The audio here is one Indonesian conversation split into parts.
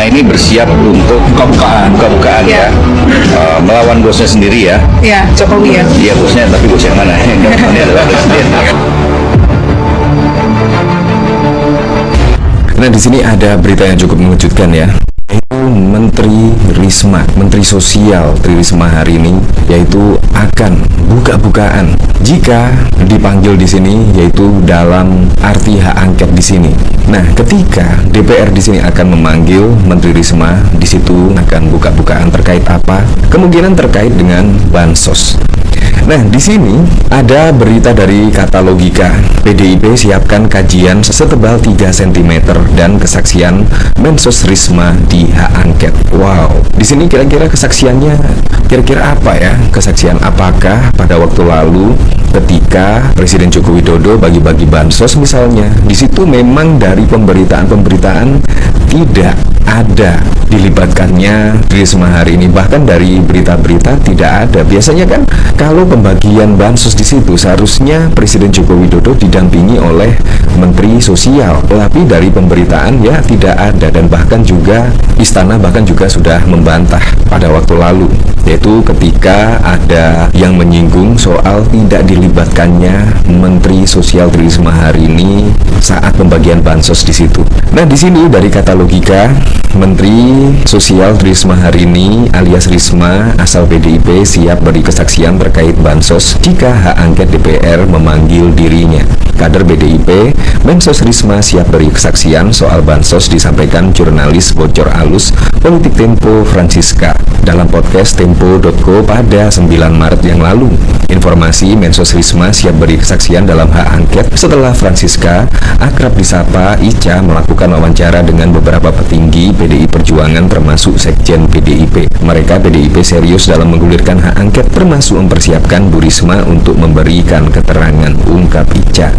Risma ini bersiap untuk buka-bukaan ya, melawan bosnya sendiri ya. Ya, Jokowi ya. Iya bosnya, tapi bos yang mana? Ini adalah presiden. Nah, di sini ada berita yang cukup mengejutkan ya. Yaitu Menteri Risma, Menteri Sosial Tri Risma hari ini, yaitu akan buka-bukaan jika dipanggil di sini, yaitu dalam arti hak angket di sini. Nah, ketika DPR di sini akan memanggil Menteri Risma, di situ akan buka-bukaan terkait apa? Kemungkinan terkait dengan bansos. Nah, di sini ada berita dari Katalogika. PDIP siapkan kajian setebal 3 cm dan kesaksian Mensos Risma di hak angket. Wow, di sini kira-kira kesaksiannya kira-kira apa ya? Kesaksian apakah pada waktu lalu ketika Presiden Joko Widodo bagi-bagi bansos misalnya, di situ memang dari pemberitaan-pemberitaan tidak ada dilibatkannya Risma hari ini, bahkan dari berita-berita tidak ada. Biasanya kan kalau pembagian bansos di situ seharusnya Presiden Joko Widodo didampingi oleh Menteri Sosial, tapi dari pemberitaan ya tidak ada, dan bahkan juga istana bahkan juga sudah membantah pada waktu lalu, yaitu ketika ada yang menyinggung soal tidak dilibatkannya Menteri Sosial Tri Risma hari ini saat pembagian bansos di situ. Nah, di sini dari Katalogika, Menteri Sosial Tri Risma hari ini alias Risma asal PDIP siap beri kesaksian terkait bansos jika hak angket DPR memanggil dirinya. Kader PDIP, Mensos Risma siap beri kesaksian soal bansos, disampaikan jurnalis bocor alus Politik Tempo Francisca dalam podcast Tempo.co pada 9 Maret yang lalu. Informasi Mensos Risma siap beri kesaksian dalam hak angket setelah Francisca, akrab disapa Ica, melakukan wawancara dengan beberapa petinggi PDI Perjuangan termasuk Sekjen PDIP. Mereka PDIP serius dalam menggulirkan hak angket, termasuk mempersiapkan Bu Risma untuk memberikan keterangan, ungkap Ica.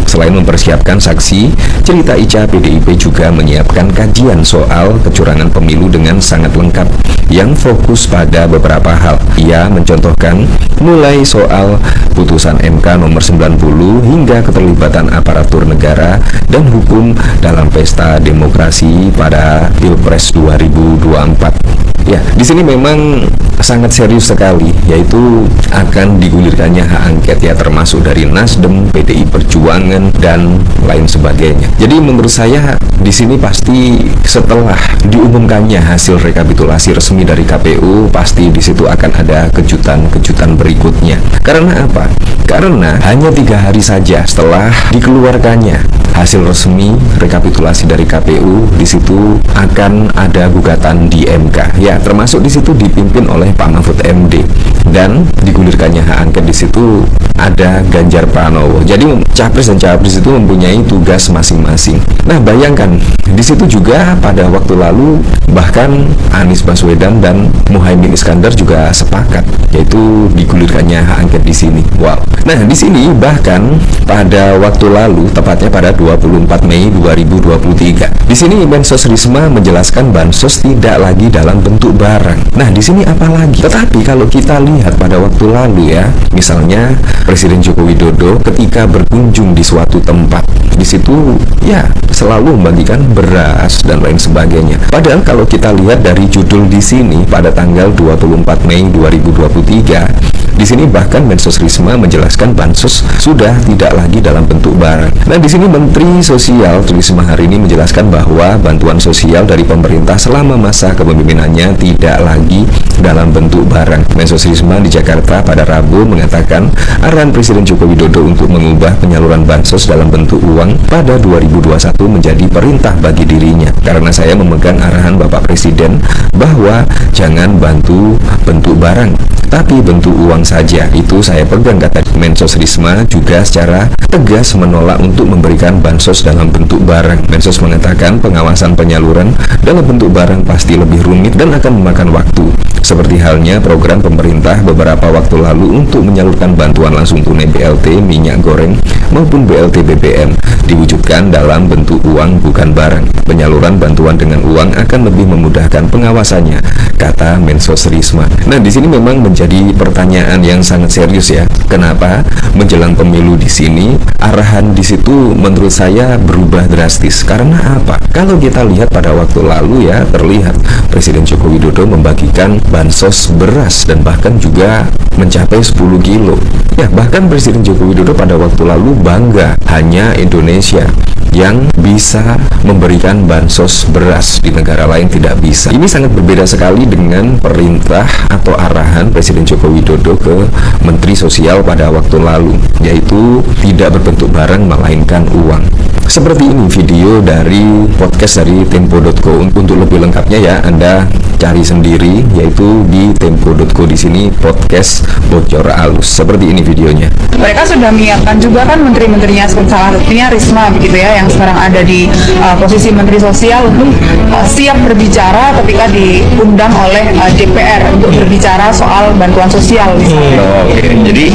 Selain mempersiapkan saksi, cerita Ica, PDIP juga menyiapkan kajian soal kecurangan pemilu dengan sangat lengkap yang fokus pada beberapa hal. Ia mencontohkan mulai soal putusan MK nomor 90 hingga keterlibatan aparatur negara dan hukum dalam pesta demokrasi pada Pilpres 2024. Ya, di sini memang sangat serius sekali, yaitu akan digulirkannya hak angket ya, termasuk dari Nasdem, PDI Perjuangan dan lain sebagainya. Jadi menurut saya di sini pasti setelah diumumkannya hasil rekapitulasi resmi dari KPU, pasti di situ akan ada kejutan-kejutan berikutnya. Karena apa? Karena hanya 3 hari saja setelah dikeluarkannya hasil resmi rekapitulasi dari KPU, di situ akan ada gugatan di MK. Ya, termasuk di situ dipimpin oleh Pak Mahfud MD, dan digulirkannya hak angket di situ ada Ganjar Pranowo. Jadi capres dan cawapres itu mempunyai tugas masing-masing. Nah, bayangkan di situ juga pada waktu lalu bahkan Anies Baswedan dan Muhaimin Iskandar juga sepakat, yaitu digulirkannya hak angket di sini. Wow. Nah, di sini bahkan pada waktu lalu, tepatnya pada 24 Mei 2023. Di sini Mensos Risma menjelaskan bansos tidak lagi dalam bentuk barang. Nah, di sini apa lagi? Tetapi kalau kita lihat pada waktu lalu ya, misalnya Presiden Joko Widodo ketika berkunjung di suatu tempat, di situ ya selalu membagikan beras dan lain sebagainya. Padahal kalau kita lihat dari judul di sini pada tanggal 24 Mei 2023, di sini bahkan Mensos Risma menjelaskan bansos sudah tidak lagi dalam bentuk barang. Nah, di sini Menteri Sosial Tri Risma hari ini menjelaskan bahwa bantuan sosial dari pemerintah selama masa kepemimpinannya tidak lagi dalam bentuk barang. Mensos Risma di Jakarta pada Rabu mengatakan arahan Presiden Joko Widodo untuk mengubah penyaluran bansos dalam bentuk uang pada 2021 menjadi perintah bagi dirinya. Karena saya memegang arahan Bapak Presiden bahwa jangan bantu bentuk barang, tapi bentuk uang saja. Itu saya pegang, kata Mensos Risma juga secara tegas menolak untuk memberikan bansos dalam bentuk barang. Mensos mengatakan pengawasan penyaluran dalam bentuk barang pasti lebih rumit dan akan memakan waktu. Seperti halnya program pemerintah beberapa waktu lalu untuk menyalurkan bantuan langsung tunai BLT BLT minyak goreng maupun BLT BBM diwujudkan dalam bentuk uang bukan barang. Penyaluran bantuan dengan uang akan lebih memudahkan pengawasannya, kata Mensos Risma. Nah, di sini memang menjadi pertanyaan yang sangat serius ya. Kenapa menjelang pemilu di sini arahan di situ menurut saya berubah drastis? Karena apa? Kalau kita lihat pada waktu lalu ya, terlihat Presiden Joko Widodo membagikan bansos beras dan bahkan juga mencapai 10 kilo. Ya, bahkan Presiden Joko Widodo pada waktu lalu bangga hanya Indonesia yang bisa memberikan bansos beras, di negara lain tidak bisa. Ini sangat berbeda sekali dengan perintah atau arahan Presiden Joko Widodo ke Menteri Sosial pada waktu lalu, yaitu tidak berbentuk barang melainkan uang. Seperti ini video dari podcast dari Tempo.co. Untuk lebih lengkapnya ya Anda cari sendiri, yaitu di Tempo.co. Di sini podcast bocor halus. Seperti ini videonya. Mereka sudah menyiapkan juga kan menteri-menterinya, salah satunya Risma begitu ya, yang sekarang ada di posisi Menteri Sosial untuk siap berbicara ketika diundang oleh DPR untuk berbicara soal bantuan sosial misalnya. Oke, jadi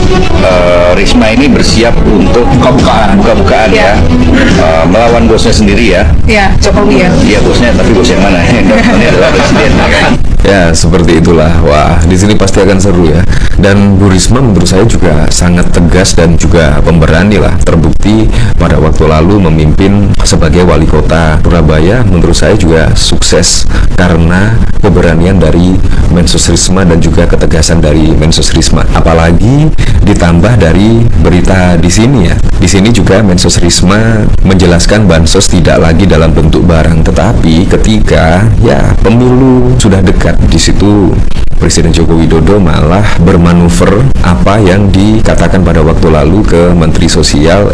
Risma ini bersiap untuk kebukaan ya. Melawan bosnya sendiri ya. Ya, Jokowi ya. Iya bosnya, tapi bos yang mana? Ini adalah presiden kan. Ya, seperti itulah. Wah, di sini pasti akan seru ya. Dan Bu Risma menurut saya juga sangat tegas dan juga pemberani lah. Terbukti pada waktu lalu memimpin sebagai wali kota Surabaya, menurut saya juga sukses karena keberanian dari Mensos Risma dan juga ketegasan dari Mensos Risma. Apalagi ditambah dari berita di sini ya. Di sini juga Mensos Risma menjelaskan bansos tidak lagi dalam bentuk barang, tetapi ketika ya pemilu sudah dekat, di situ Presiden Joko Widodo malah bermanuver apa yang dikatakan pada waktu lalu ke Menteri Sosial,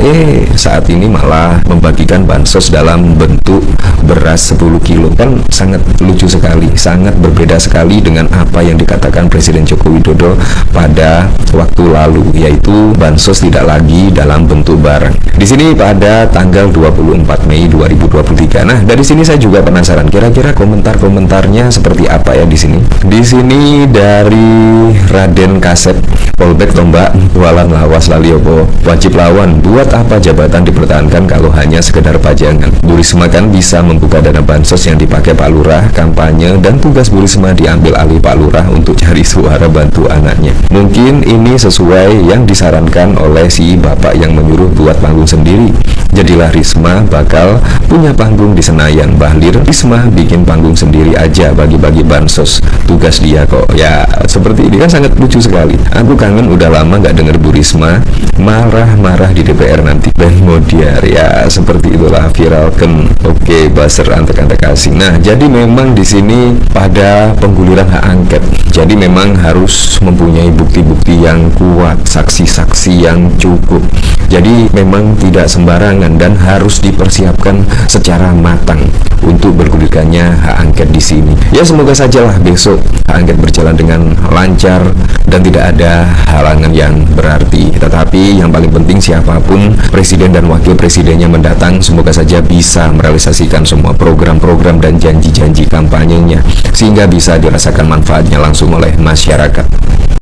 saat ini malah membagikan bansos dalam bentuk beras 10 kilo. Kan sangat lucu sekali, sangat berbeda sekali dengan apa yang dikatakan Presiden Joko Widodo pada waktu lalu, yaitu bansos tidak lagi dalam bentuk barang. Di sini pada tanggal 24 Mei 2023. Nah, dari sini saya juga penasaran kira-kira komentar-komentarnya seperti apa ya di sini. Di sini dari Raden Kasep, Polbek Tombak, jualan lawas laliopo, wajib lawan, buat apa jabatan dipertahankan kalau hanya sekedar pajangan. Bu Risma kan bisa membuka dana bansos yang dipakai Pak Lurah kampanye, dan tugas Bu Risma diambil alih Pak Lurah untuk cari suara bantu anaknya. Mungkin ini sesuai yang disarankan oleh si bapak yang menyuruh buat panggung sendiri. Jadilah Risma bakal punya panggung di Senayan. Bahlir Risma bikin panggung sendiri aja, bagi-bagi bansos, tugas dia kok. Ya seperti ini kan sangat lucu sekali. Aku kangen udah lama gak denger Bu Risma marah-marah di DPR nanti. Dan Modiar ya seperti itulah, viralkan. Oke, buzzer antek-antek asing. Nah, jadi memang di sini pada pengguliran hak angket, jadi memang harus mempunyai bukti-bukti yang kuat, saksi-saksi yang cukup. Jadi memang tidak sembarangan dan harus dipersiapkan secara matang untuk bergulirkannya hak angket di sini. Ya semoga sajalah besok hak angket berjalan dengan lancar dan tidak ada halangan yang berarti. Tetapi yang paling penting siapapun presiden dan wakil presidennya mendatang, semoga saja bisa merealisasikan semua program-program dan janji-janji kampanyenya sehingga bisa dirasakan manfaatnya langsung oleh masyarakat.